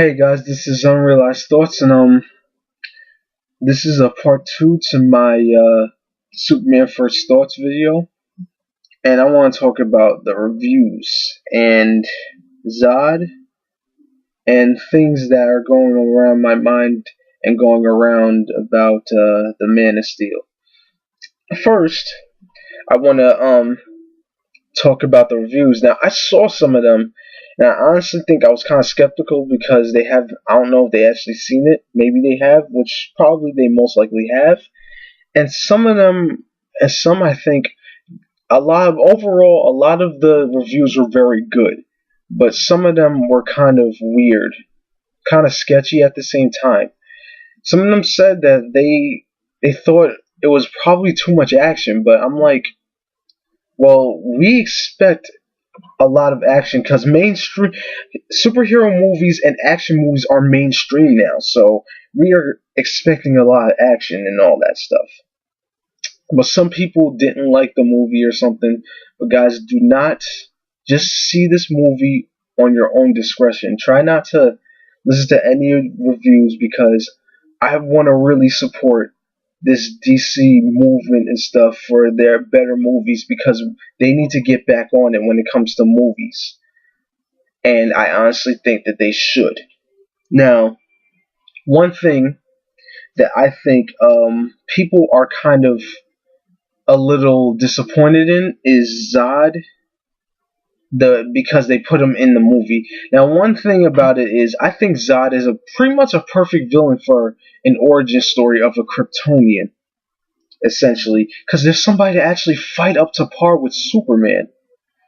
Hey guys, this is Unrealized Thoughts, and this is a part two to my Superman First Thoughts video, and I want to talk about the reviews and Zod and things that are going around my mind and going around about the Man of Steel. First, I want to talk about the reviews. Now, I saw some of them, and I honestly think I was kind of skeptical because they have, I don't know if they actually seen it. Maybe they have, which probably they most likely have. And some of them, and some I think, overall, a lot of the reviews were very good. But some of them were kind of weird, kind of sketchy at the same time. Some of them said that they thought it was probably too much action, but I'm like, well, we expect a lot of action because mainstream superhero movies and action movies are mainstream now, so we are expecting a lot of action and all that stuff. But some people didn't like the movie or something. But guys, do not just see this movie on your own discretion. Try not to listen to any reviews because I want to really support this DC movement and stuff for their better movies because they need to get back on it when it comes to movies. And I honestly think that they should. Now, one thing that I think people are kind of a little disappointed in is Zod, because they put him in the movie. Now, one thing about it is I think Zod is a pretty much a perfect villain for an origin story of a Kryptonian, essentially, because there's somebody to actually fight up to par with Superman.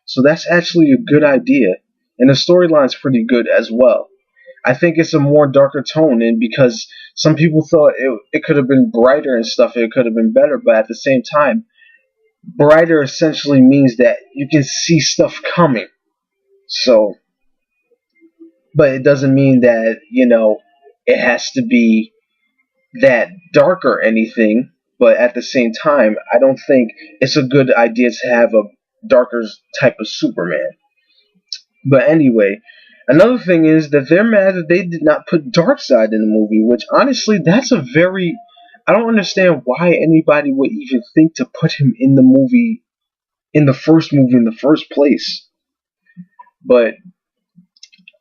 So that's actually a good idea, and the storyline's pretty good as well. I think it's a more darker tone, and because some people thought it could have been brighter and stuff, it could have been better, but at the same time, brighter essentially means that you can see stuff coming. So, but it doesn't mean that, it has to be that dark or anything. But at the same time, I don't think it's a good idea to have a darker type of Superman. But anyway, another thing is that they're mad that they did not put Darkseid in the movie, which honestly, that's a very, I don't understand why anybody would even think to put him in the movie, in the first movie in the first place. But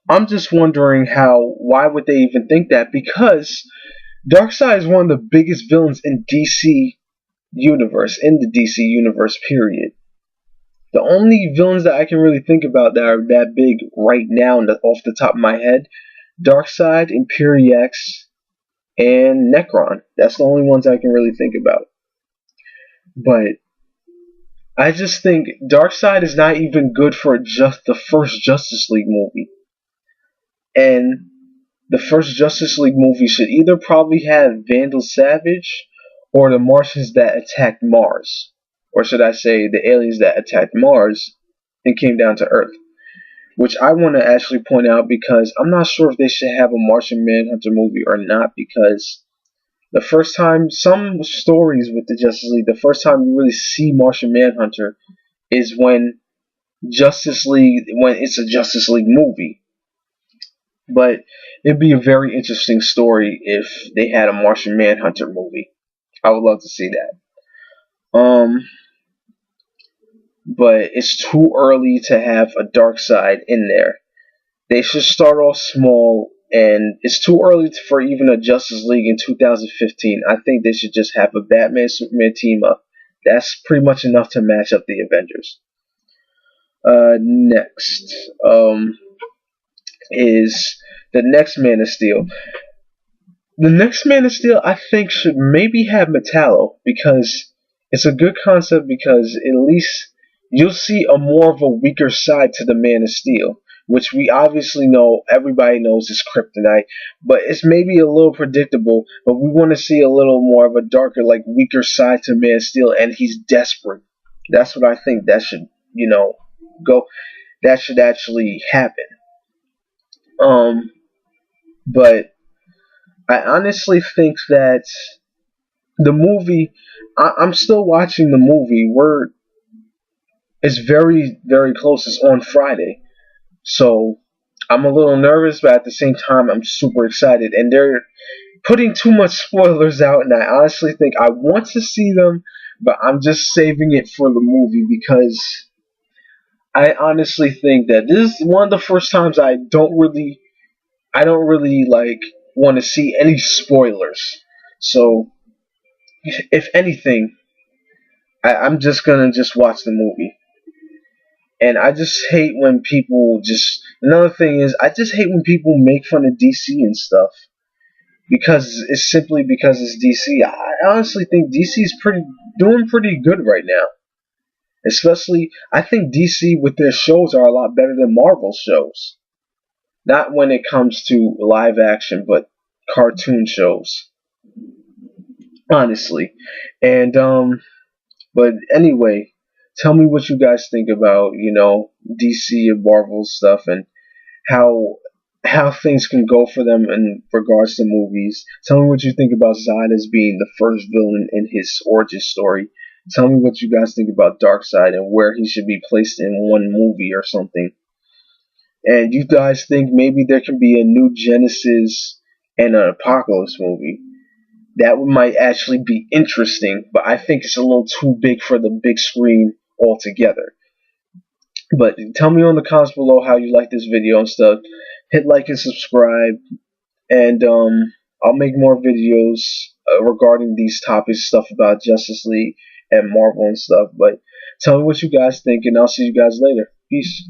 I'm just wondering why would they even think that? Because Darkseid is one of the biggest villains in the DC universe, period. The only villains that I can really think about that are that big right now, off the top of my head, Darkseid, Imperiex, and Necron. That's the only ones I can really think about. But I just think Darkseid is not even good for just the first Justice League movie. And the first Justice League movie should either probably have Vandal Savage or the Martians that attacked Mars. Or should I say the aliens that attacked Mars and came down to Earth. Which I want to actually point out because I'm not sure if they should have a Martian Manhunter movie or not, because the first time, some stories with the Justice League, the first time you really see Martian Manhunter is when it's a Justice League movie. But it'd be a very interesting story if they had a Martian Manhunter movie. I would love to see that. But it's too early to have a Darkseid in there. They should start off small, and it's too early for even a Justice League in 2015. I think they should just have a Batman Superman team up. That's pretty much enough to match up the Avengers. Next, is the next Man of Steel. The next Man of Steel, I think, should maybe have Metallo, because it's a good concept, because at least you'll see a more of a weaker side to the Man of Steel, which we obviously know, everybody knows is kryptonite, but it's maybe a little predictable, but we want to see a little more of a darker, like weaker side to Man of Steel, and he's desperate. That's what I think that should, that should actually happen. But I honestly think that the movie, I'm still watching the movie. It's very, very close. It's on Friday. So I'm a little nervous, but at the same time, I'm super excited. And they're putting too much spoilers out, and I honestly think I want to see them, but I'm just saving it for the movie because I honestly think that this is one of the first times I don't really like want to see any spoilers. So if anything, I'm just gonna just watch the movie. And I just hate when people just. Another thing is, I just hate when people make fun of DC and stuff because it's simply because it's DC. I honestly think DC is doing pretty good right now. Especially, I think DC with their shows are a lot better than Marvel shows. Not when it comes to live action, but cartoon shows. Honestly, and but anyway, tell me what you guys think about DC and Marvel stuff and how things can go for them in regards to movies. Tell me what you think about Zod as being the first villain in his origin story. Tell me what you guys think about Darkseid and where he should be placed in one movie or something. And you guys think maybe there can be a new Genesis and an Apocalypse movie. That might actually be interesting, but I think it's a little too big for the big screen altogether. But tell me in the comments below how you like this video and stuff. Hit like and subscribe, and I'll make more videos regarding these topics, stuff about Justice League and Marvel and stuff. But tell me what you guys think, and I'll see you guys later. Peace.